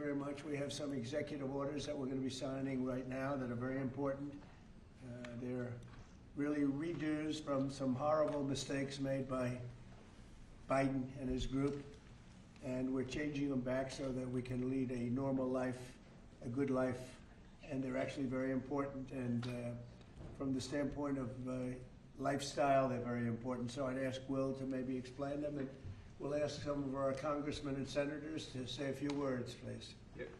very much. We have some executive orders that we're going to be signing right now that are very important. They're really redos from some horrible mistakes made by Biden and his group, and we're changing them back so that we can lead a normal life, a good life, and they're actually very important, and from the standpoint of lifestyle, they're very important. So I'd ask Will to maybe explain them, and we'll ask some of our congressmen and senators to say a few words, please.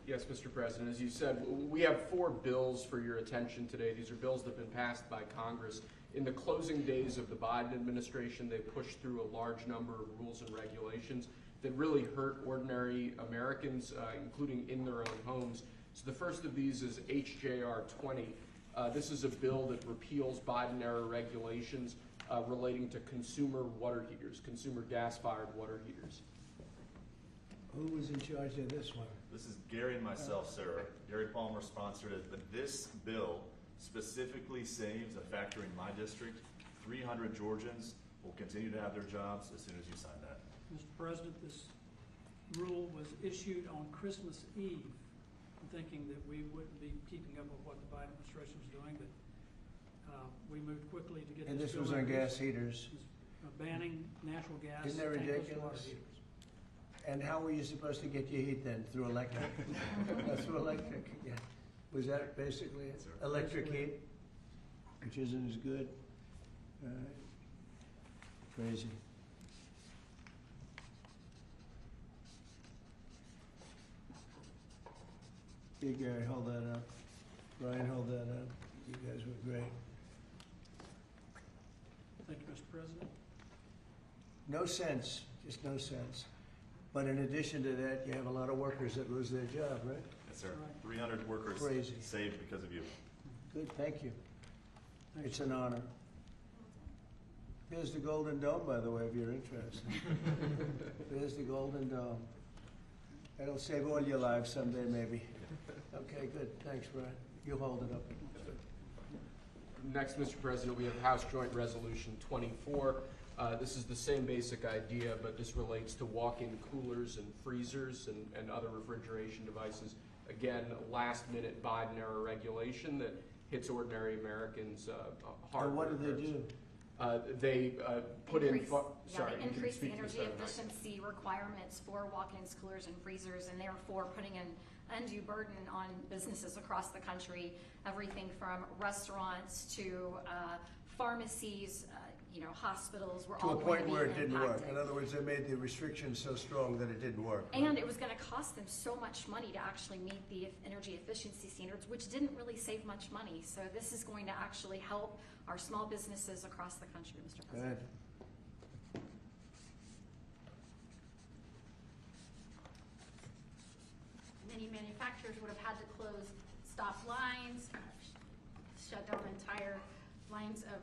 Yes, Mr. President. As you said, we have 4 bills for your attention today. These are bills that have been passed by Congress. In the closing days of the Biden administration, they pushed through a large number of rules and regulations that really hurt ordinary Americans, including in their own homes. So the first of these is HJR 20. This is a bill that repeals Biden-era regulations relating to consumer water heaters, consumer gas-fired water heaters. Who was in charge of this one? This is Gary and myself, sir. Gary Palmer sponsored it, but this bill specifically saves a factory in my district. 300 Georgians will continue to have their jobs as soon as you sign that. Mr. President, this rule was issued on Christmas Eve. I'm thinking that we wouldn't be keeping up with what the Biden administration was doing, but we moved quickly to get And this this bill was on gas introduced. heaters. Banning natural gas. Isn't that tankless ridiculous? water heaters. And how were you supposed to get your heat then? Through electric? Through electric, yeah. Was that basically it? Yes, sir. Electric heat, which isn't as good? Crazy. Here, Gary, hold that up. Brian, hold that up. You guys were great. Thank you, Mr. President. No sense, just no sense. But in addition to that, you have a lot of workers that lose their job, right? Yes, sir. Right. 300 workers Crazy. saved because of you. Good, thank you. Thank It's you. an honor. There's the Golden Dome, by the way, if you're interested. There's the Golden Dome. That'll save all your lives someday, maybe. Okay, good. Thanks, Brian. You hold it up. Next, Mr. President, we have House Joint Resolution 24. This is the same basic idea, but this relates to walk-in coolers and freezers and other refrigeration devices. Again, last-minute Biden-era regulation that hits ordinary Americans hard. And what do they do? They put increase, in. Sorry, you can increase the speak to energy this better. efficiency requirements for walk-ins, coolers, and freezers, and therefore putting an undue burden on businesses across the country. Everything from restaurants to pharmacies, hospitals were To all a going point to be where it didn't work. impacted. In other words, they made the restrictions so strong that it didn't work. And it was going to cost them so much money to actually meet the energy efficiency standards, which didn't really save much money. So this is going to actually help our small businesses across the country, Mr. President. Good. Many manufacturers would have had to close stop lines, shut down entire lines of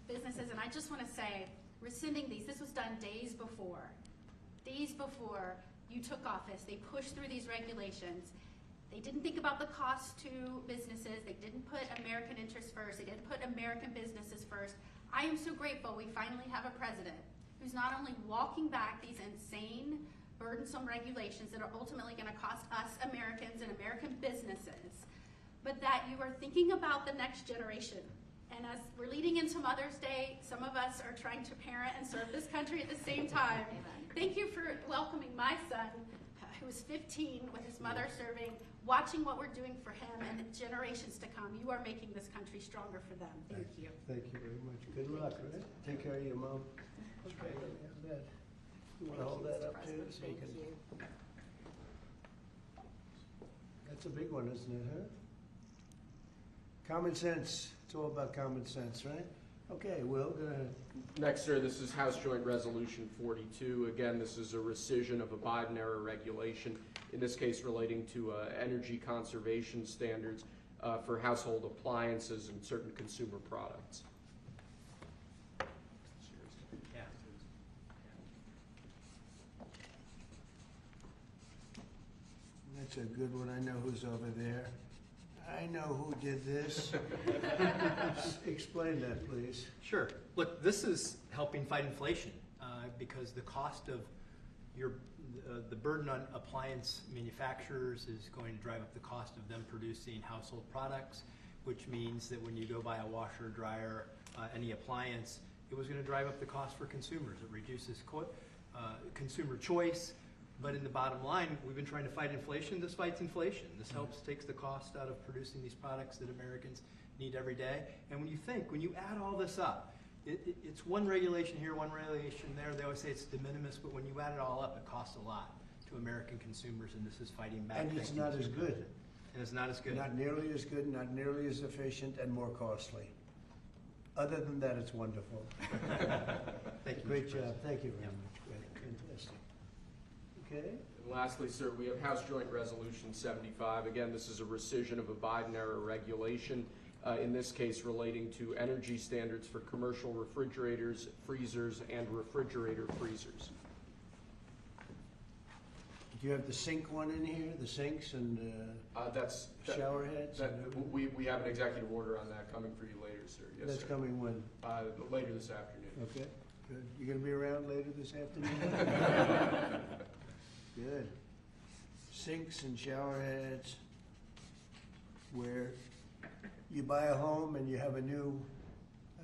businesses. And I just want to say, rescinding these, this was done days before you took office. They pushed through these regulations. They didn't think about the cost to businesses. They didn't put American interests first. They didn't put American businesses first. I am so grateful we finally have a president who's not only walking back these insane, burdensome regulations that are ultimately going to cost us Americans and American businesses, but that you are thinking about the next generation. And as we're leading into Mother's Day, some of us are trying to parent and serve this country at the same time. Thank you for welcoming my son, who is 15, with his mother serving, watching what we're doing for him and the generations to come. You are making this country stronger for them. Thank you. Thank you very much. Good luck, right? Take care of your mom. Okay, yeah, bet. You want to hold that up too? So you can. That's a big one, isn't it, huh? Common sense. It's all about common sense, right? Okay, Will, go ahead. Next, sir, this is House Joint Resolution 42. Again, this is a rescission of a Biden-era regulation, in this case relating to energy conservation standards for household appliances and certain consumer products. That's a good one. I know who's over there. I know who did this. Explain that, please. Sure. Look, this is helping fight inflation because the cost of the burden on appliance manufacturers is going to drive up the cost of them producing household products, which means that when you go buy a washer, dryer, any appliance, it was going to drive up the cost for consumers. It reduces consumer choice, but in the bottom line, we've been trying to fight inflation. This fights inflation. This takes the cost out of producing these products that Americans need every day. And when you add all this up, it's one regulation here, one regulation there. They always say it's de minimis, but when you add it all up, it costs a lot to American consumers, and this is fighting back. And it's not as good. And it's not as good. Not nearly as good, not nearly as efficient, and more costly. Other than that, it's wonderful. Thank you. Great Mr. job. President. Thank you very much. Great. Fantastic. Okay. And lastly, sir, we have House Joint Resolution 75. Again, this is a rescission of a Biden-era regulation, in this case relating to energy standards for commercial refrigerators, freezers, and refrigerator freezers. Do you have the sink one in here, the sinks and shower heads? We have an executive order on that coming for you later, sir. Yes, That's sir. coming when? Later this afternoon. Okay, good. You gonna be around later this afternoon? Good. Sinks and shower heads, where you buy a home and you have a new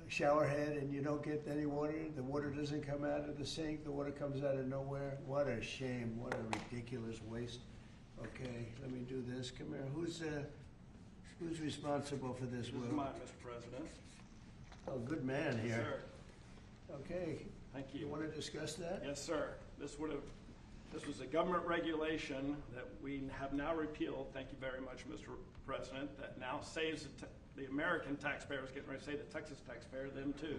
shower head and you don't get any water, the water doesn't come out of the sink, the water comes out of nowhere. What a shame, what a ridiculous waste. Okay, let me do this. Come here, who's responsible for this, This Will? is mine, Mr. President. Oh, good man Yes, here. sir. Okay, Thank you you. want to discuss that? Yes, sir. This was a government regulation that we have now repealed, thank you very much, Mr. President, that now saves the American taxpayer. I was getting ready to say the Texas taxpayer, them too,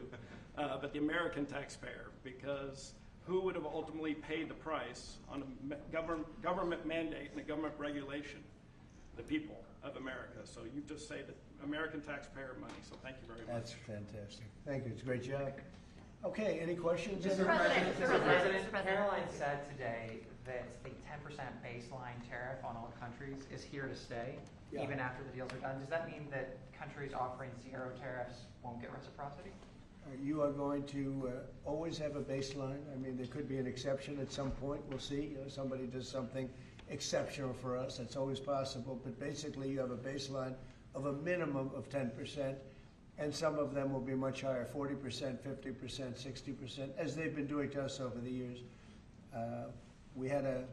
but the American taxpayer, because who would have ultimately paid the price on a government mandate and a government regulation? The people of America. So you just saved the American taxpayer money, so thank you very much. That's fantastic. Thank you, it's a great job. Okay, any questions? Mr. President, Mr. President, Mr. President. Caroline said today that the 10% baseline tariff on all countries is here to stay, Yeah. even after the deals are done. Does that mean that countries offering zero tariffs won't get reciprocity? You are going to always have a baseline. I mean, there could be an exception at some point. We'll see. You know, somebody does something exceptional for us. That's always possible. But basically, you have a baseline of a minimum of 10%, and some of them will be much higher, 40%, 50%, 60%, as they've been doing to us over the years. We had a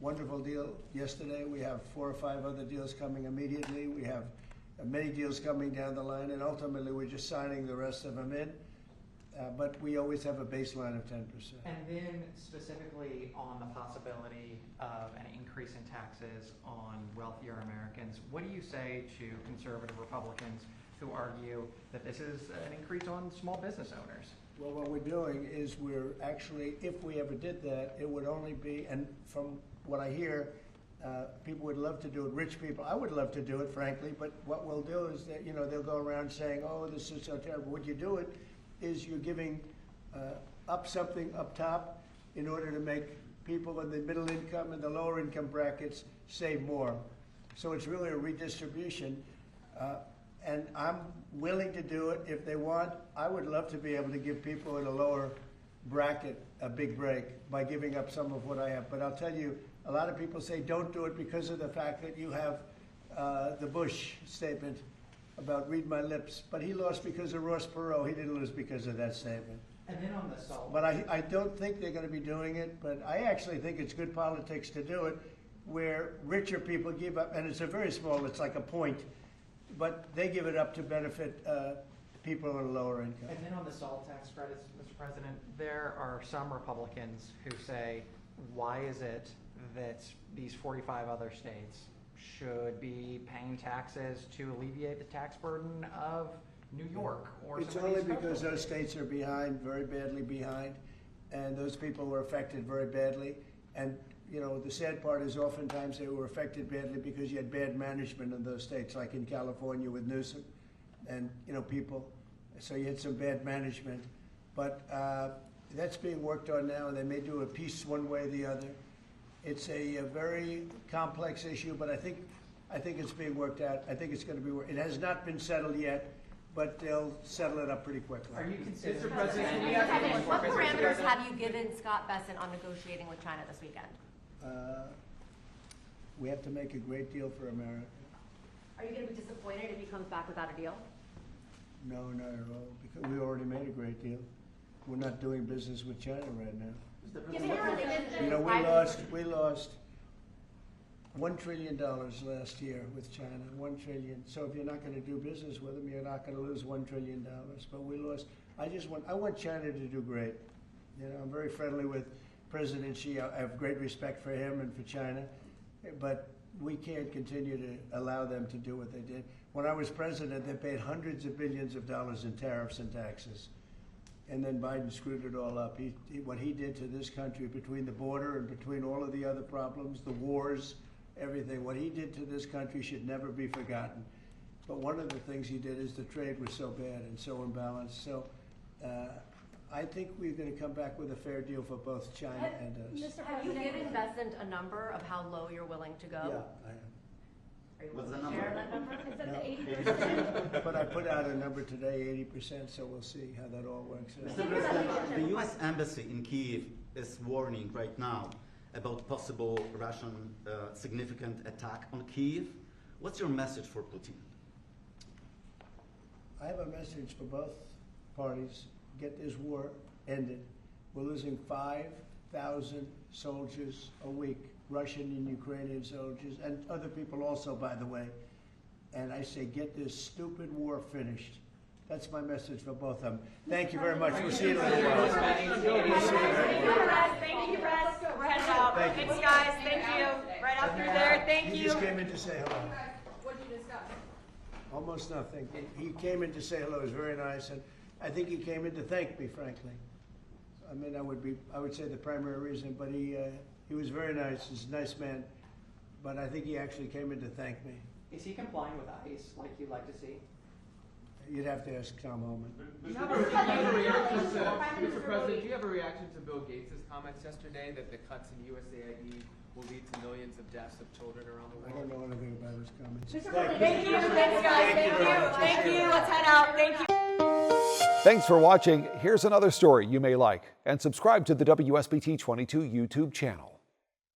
wonderful deal yesterday. We have 4 or 5 other deals coming immediately. We have many deals coming down the line, and ultimately, we're just signing the rest of them in. But we always have a baseline of 10%. And then specifically on the possibility of an increase in taxes on wealthier Americans, what do you say to conservative Republicans who argue that this is an increase on small business owners? Well, what we're doing is we're actually, if we ever did that, it would only be, and from what I hear, people would love to do it, rich people. I would love to do it, frankly, but what we'll do is that, you know, they'll go around saying, oh, this is so terrible. Would you do it? Is you're giving up something up top in order to make people in the middle income and the lower income brackets save more. So it's really a redistribution. And I'm willing to do it if they want. I would love to be able to give people in a lower bracket a big break by giving up some of what I have. But I'll tell you, a lot of people say don't do it because of the fact that you have the Bush statement about read my lips, but he lost because of Ross Perot. He didn't lose because of that statement. And then on the salt. But I don't think they're going to be doing it, but I actually think it's good politics to do it where richer people give up, and it's a very small, it's like a point, but they give it up to benefit people on a lower income. And then on the salt tax credits, Mr. President, there are some Republicans who say, why is it that these 45 other states should be paying taxes to alleviate the tax burden of New York or It's some of only these because coastal those states are behind, very badly behind, and those people were affected very badly. And, you know, the sad part is oftentimes they were affected badly because you had bad management in those states, like in California with Newsom and, you know, people. So you had some bad management. But that's being worked on now, and they may do a piece one way or the other. It's a very complex issue, but I think it's being worked out. I think it's going to be. It has not been settled yet, but they'll settle it up pretty quickly. Are you considering? Mr. President, we have to make more business. Mr. parameters President. have you given Scott Bessent on negotiating with China this weekend? We have to make a great deal for America. Are you going to be disappointed if he comes back without a deal? No, not at all, because we already made a great deal. We're not doing business with China right now. Given your relationship You know, with we lost $1 trillion last year with China, 1 trillion. So if you're not gonna do business with them, you're not gonna lose $1 trillion. But we lost, I want China to do great. You know, I'm very friendly with President Xi. I have great respect for him and for China. But we can't continue to allow them to do what they did. When I was president, they paid hundreds of billions of dollars in tariffs and taxes. And then Biden screwed it all up. What he did to this country between the border and between all of the other problems, the wars, everything, what he did to this country should never be forgotten. But one of the things he did is the trade was so bad and so imbalanced. So I think we're going to come back with a fair deal for both China and us. Have you given Bessent a number of how low you're willing to go? Yeah, I am. Are you What's willing the to share number? that number? Is that the 80%? But I put out a number today, 80%, so we'll see how that all works out. Mr. President, the U.S. Embassy in Kyiv is warning right now about possible Russian significant attack on Kyiv. What's your message for Putin? I have a message for both parties. Get this war ended. We're losing 5,000 soldiers a week, Russian and Ukrainian soldiers, and other people also, by the way. And I say, get this stupid war finished. That's my message for both of them. Thank you very much. We'll see you in a little while. We'll see you in a little while. Thank you, Press. We're heading out. Thank you. Thanks, guys. Thank you. Right out through there. Thank He you. just came in to say hello. What did you discuss? Almost nothing. He came in to say hello. It was very nice, and I think he came in to thank me, frankly. I mean, I would say the primary reason, but he was very nice. He's a nice man, but I think he actually came in to thank me. Is he complying with ICE like you'd like to see? You'd have to ask Tom Homan. Mr. President, do you have a reaction to Bill Gates' comments yesterday that the cuts in USAID will lead to millions of deaths of children around the I world? don't know anything about his comments. Thank you. Thanks, guys. Thank you. Thank you. Let's head out. Thank you. Thanks for watching. Here's another story you may like, and subscribe to the WSBT 22 YouTube channel.